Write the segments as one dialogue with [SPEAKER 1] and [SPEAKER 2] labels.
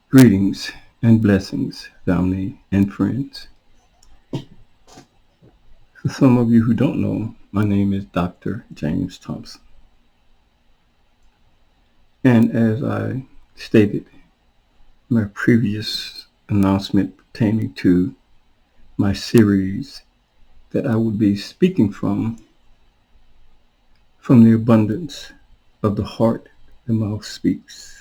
[SPEAKER 1] Greetings and blessings, family and friends. For some of you who don't know, my name is Dr. James Thompson. And as I stated in my previous announcement pertaining to my series that I would be speaking from the abundance of the heart, the mouth speaks.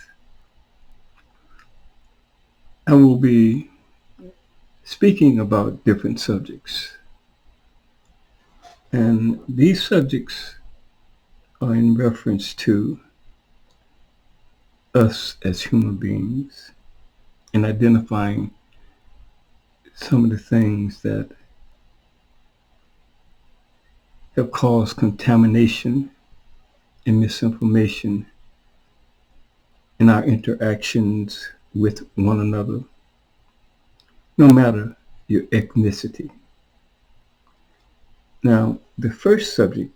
[SPEAKER 1] I will be speaking about different subjects. And these subjects are in reference to us as human beings and identifying some of the things that have caused contamination and misinformation in our interactions with one another, no matter your ethnicity. Now, the first subject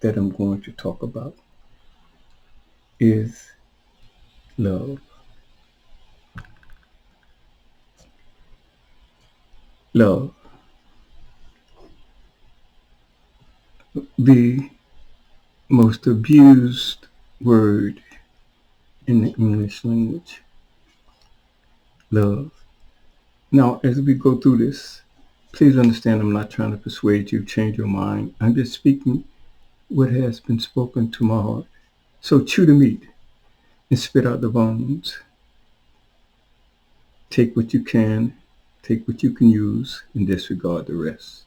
[SPEAKER 1] that I'm going to talk about is love. Love. The most abused word in the English language. Love. Now, as we go through this, please understand I'm not trying to persuade you, change your mind. I'm just speaking what has been spoken to my heart. So chew the meat and spit out the bones. Take what you can, take what you can use, and disregard the rest.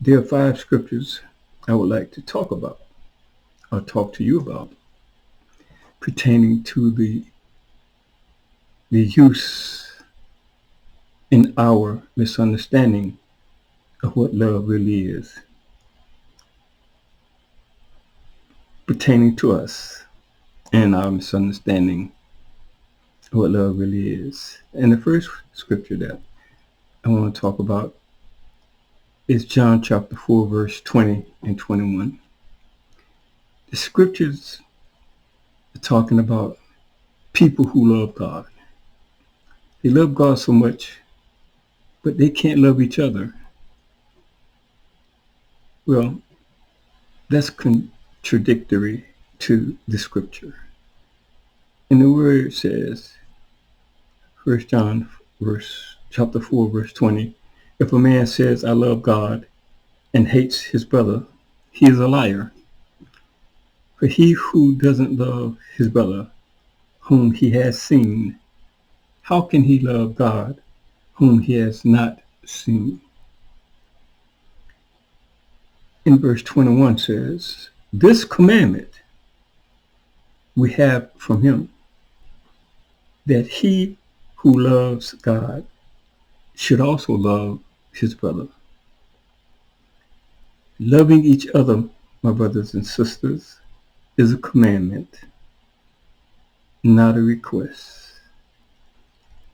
[SPEAKER 1] There are 5 scriptures I would like to talk about, or talk to you about, pertaining to the use in our misunderstanding of what love really is, pertaining to us and our misunderstanding of what love really is. And the first scripture that I want to talk about is John chapter 4, verse 20 and 21. The scriptures are talking about people who love God. They love God so much, but they can't love each other. Well, that's contradictory to the scripture. And the word says, 1 John chapter 4, verse 20, if a man says, I love God, and hates his brother, he is a liar. For he who doesn't love his brother, whom he has seen, how can he love God, whom he has not seen? In verse 21 says, this commandment we have from him, that he who loves God should also love his brother. Loving each other, my brothers and sisters, is a commandment, not a request.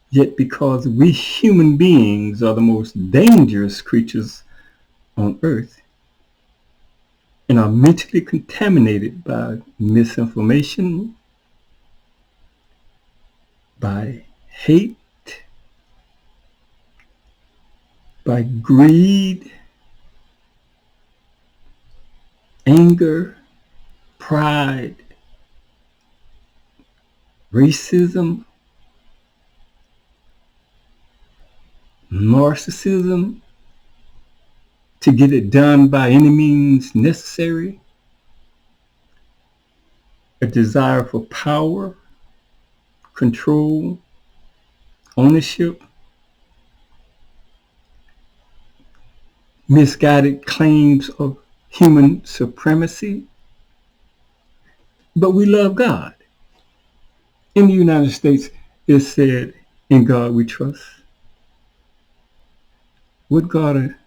[SPEAKER 1] Yet because we human beings are the most dangerous creatures on earth and are mentally contaminated by misinformation, by hate, by greed, anger, pride, racism, narcissism, to get it done by any means necessary, a desire for power, control, ownership, misguided claims of human supremacy. But we love God. In the United States, it's said, in God we trust. What God are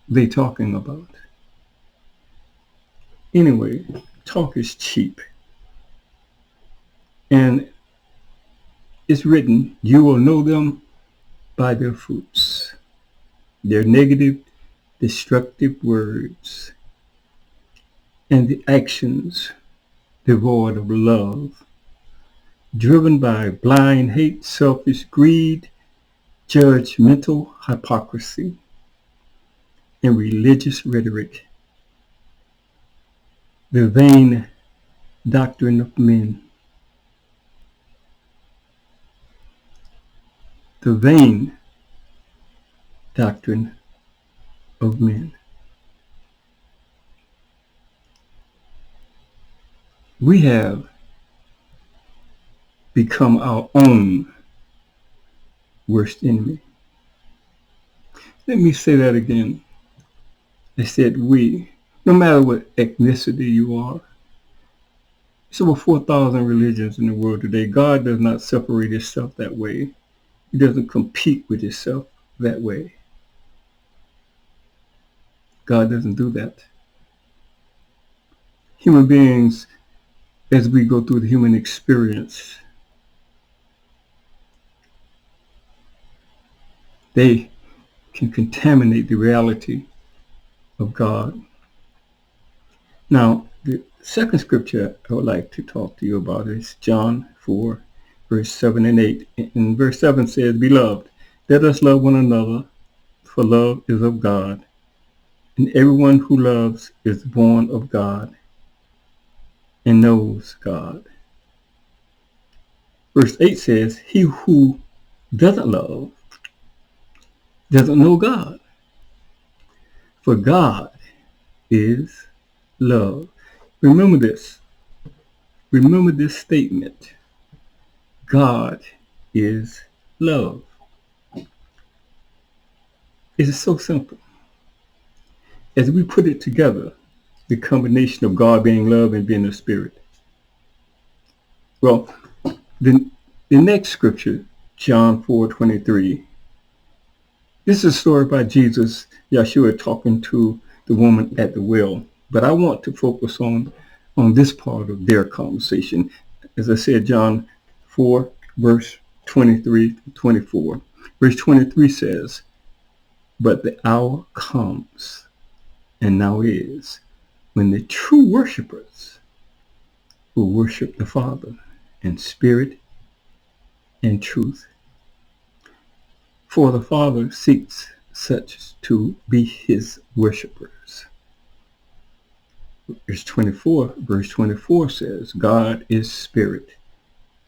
[SPEAKER 1] they talking about? Anyway, talk is cheap. And it's written, you will know them by their fruits. Their negative, destructive words and the actions devoid of love driven by blind hate, selfish greed, judgmental hypocrisy, and religious rhetoric, the vain doctrine of men. The vain doctrine of men. We have become our own worst enemy. Let me say that again. I said we, no matter what ethnicity you are. There's over 4,000 religions in the world today. God does not separate himself that way. He doesn't compete with himself that way. God doesn't do that. Human beings, as we go through the human experience, they can contaminate the reality of God. Now, the second scripture I would like to talk to you about is John 4, verse 7 and 8. And verse 7 says, Beloved, let us love one another, for love is of God, and everyone who loves is born of God and knows God. Verse 8 says, He who doesn't love doesn't know God, for God is love. Remember this. Remember this statement. God is love. It is so simple. As we put it together, the combination of God being love and being a spirit. Well, the next scripture, John 4:23. This is a story about Jesus, Yeshua, talking to the woman at the well. But I want to focus on this part of their conversation. As I said, John 4, verse 23 to 24. Verse 23 says, But the hour comes, and now is, when the true worshipers will worship the Father in spirit and truth. For the Father seeks such to be his worshipers. Verse 24 says, God is spirit,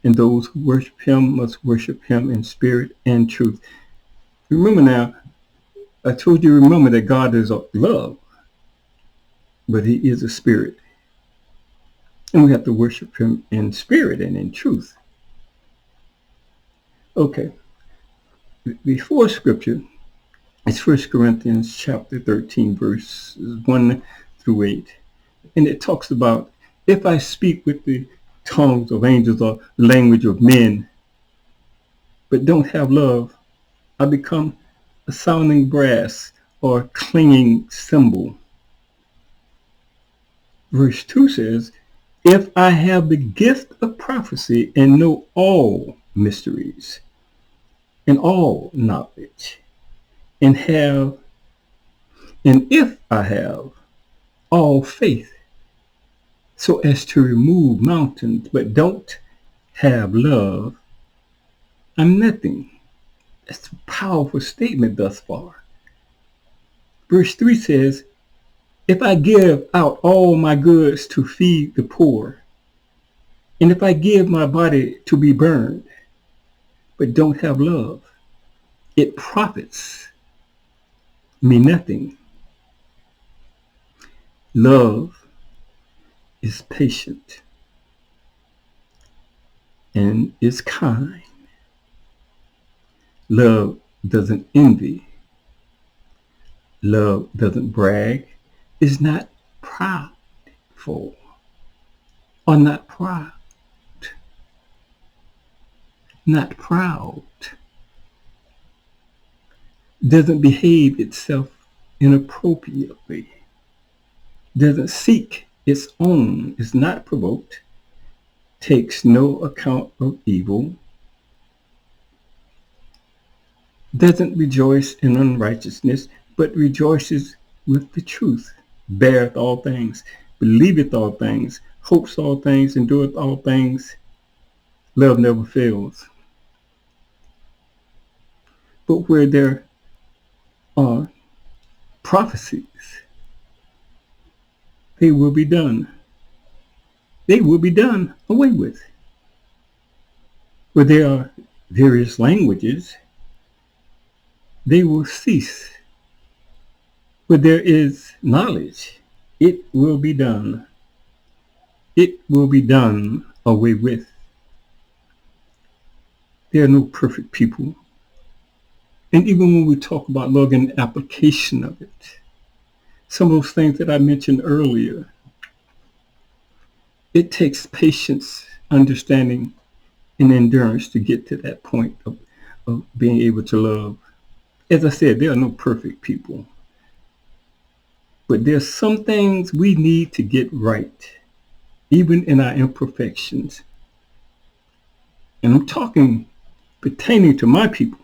[SPEAKER 1] and those who worship him must worship him in spirit and truth. Remember now, I told you, remember that God is love, but he is a spirit. And we have to worship him in spirit and in truth. Okay. The fourth scripture is 1 Corinthians chapter 13, verses 1 through 8. And it talks about, if I speak with the tongues of angels or language of men, but don't have love, I become a sounding brass or a clanging cymbal. Verse 2 says, if I have the gift of prophecy and know all mysteries and all knowledge, and if I have all faith so as to remove mountains, but don't have love, I'm nothing. That's a powerful statement thus far. Verse 3 says, if I give out all my goods to feed the poor, and if I give my body to be burned, but don't have love, it profits me nothing. Love is patient and is kind. Love doesn't envy. Love doesn't brag, is not prideful or not proud. Not proud. Doesn't behave itself inappropriately. Doesn't seek its own, is not provoked, takes no account of evil, doesn't rejoice in unrighteousness, but rejoices with the truth, beareth all things, believeth all things, hopes all things, endureth all things. Love never fails. But where there are prophecies, they will be done. They will be done away with. Where there are various languages, they will cease. Where there is knowledge, it will be done. It will be done away with. There are no perfect people. And even when we talk about love and application of it, some of those things that I mentioned earlier, it takes patience, understanding, and endurance to get to that point of being able to love. As I said, there are no perfect people. But there's some things we need to get right, even in our imperfections. And I'm talking pertaining to my people,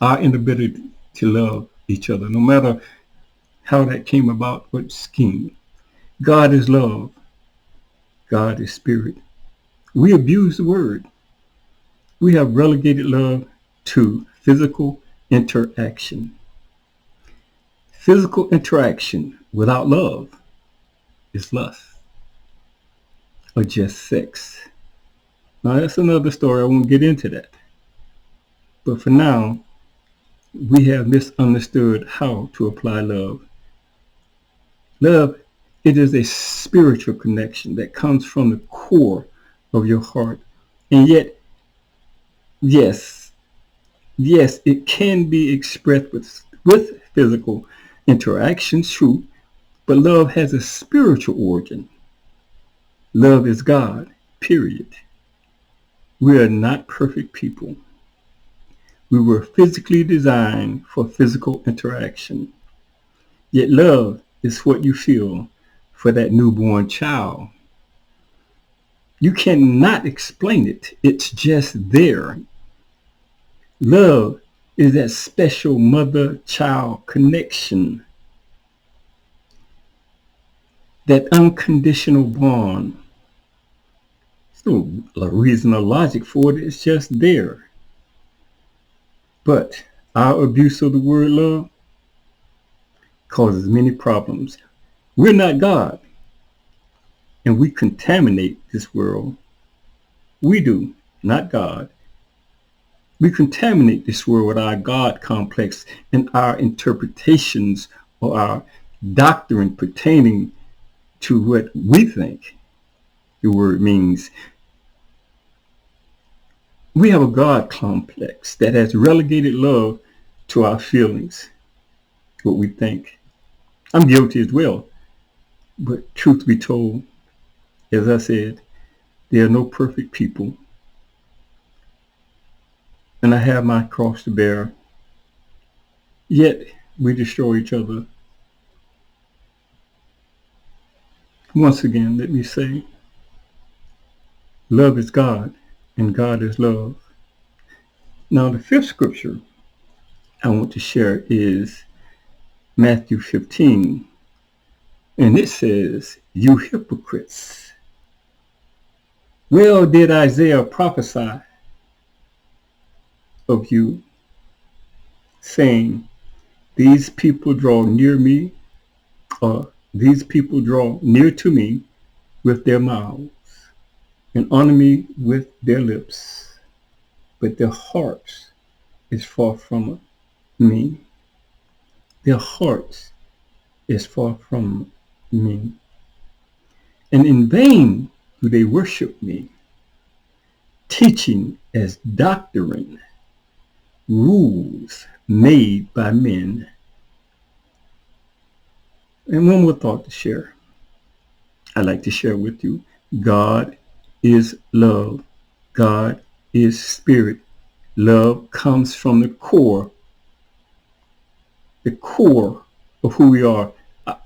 [SPEAKER 1] our inability to love each other, no matter how that came about, what scheme. God is love. God is spirit. We abuse the word. We have relegated love to physical interaction. Physical interaction without love is lust or just sex. Now that's another story. I won't get into that. But for now, we have misunderstood how to apply love. Love, it is a spiritual connection that comes from the core of your heart. And yet, yes, it can be expressed with physical interaction, true, but love has a spiritual origin. Love is God, period. We are not perfect people. We were physically designed for physical interaction. Yet love is what you feel for that newborn child. You cannot explain it. It's just there. Love is that special mother-child connection, that unconditional bond. There's no reason or logic for it. It's just there. But our abuse of the word love causes many problems. We're not God, and we contaminate this world. We do, not God. We contaminate this world with our God complex and our interpretations or our doctrine pertaining to what we think the word means. We have a God complex that has relegated love to our feelings, what we think. I'm guilty as well. But truth be told, as I said, there are no perfect people. And I have my cross to bear. Yet we destroy each other. Once again, let me say, love is God, and God is love. Now, the fifth scripture I want to share is Matthew 15. And it says, "You hypocrites, well did Isaiah prophesy of you, saying, these people draw near me, or these people draw near to me with their mouths, and honor me with their lips, but their hearts is far from me. Their hearts is far from me. And in vain do they worship me, teaching as doctrine rules made by men." And one more thought to share. I'd like to share with you. God is love. God is spirit. Love comes from the core of who we are,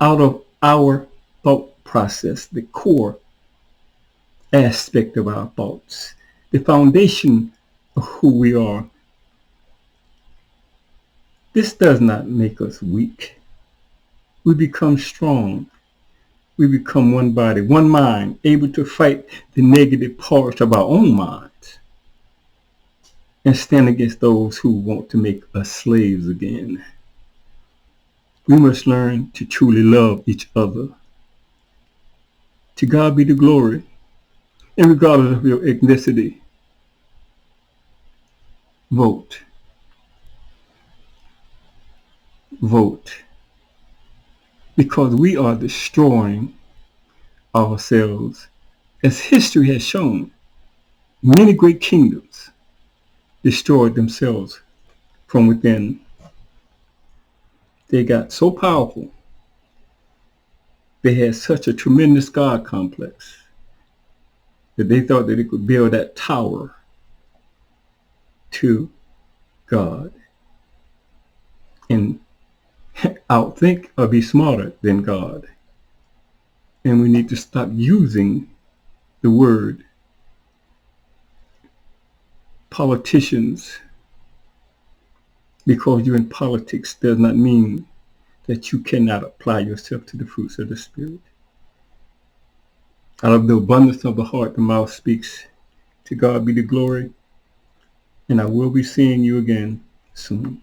[SPEAKER 1] out of our thought process, the core aspect of our thoughts, the foundation of who we are. This does not make us weak. We become strong we become one body, one mind, able to fight the negative parts of our own minds and stand against those who want to make us slaves again. We must learn to truly love each other. To God be the glory, and regardless of your ethnicity, vote. Vote. Because we are destroying ourselves. As history has shown, many great kingdoms destroyed themselves from within. They got so powerful, they had such a tremendous God complex that they thought that they could build that tower to God and outthink or be smarter than God. And we need to stop using the word politicians. Because you're in politics does not mean that you cannot apply yourself to the fruits of the Spirit. Out of the abundance of the heart, the mouth speaks. To God be the glory. And I will be seeing you again soon.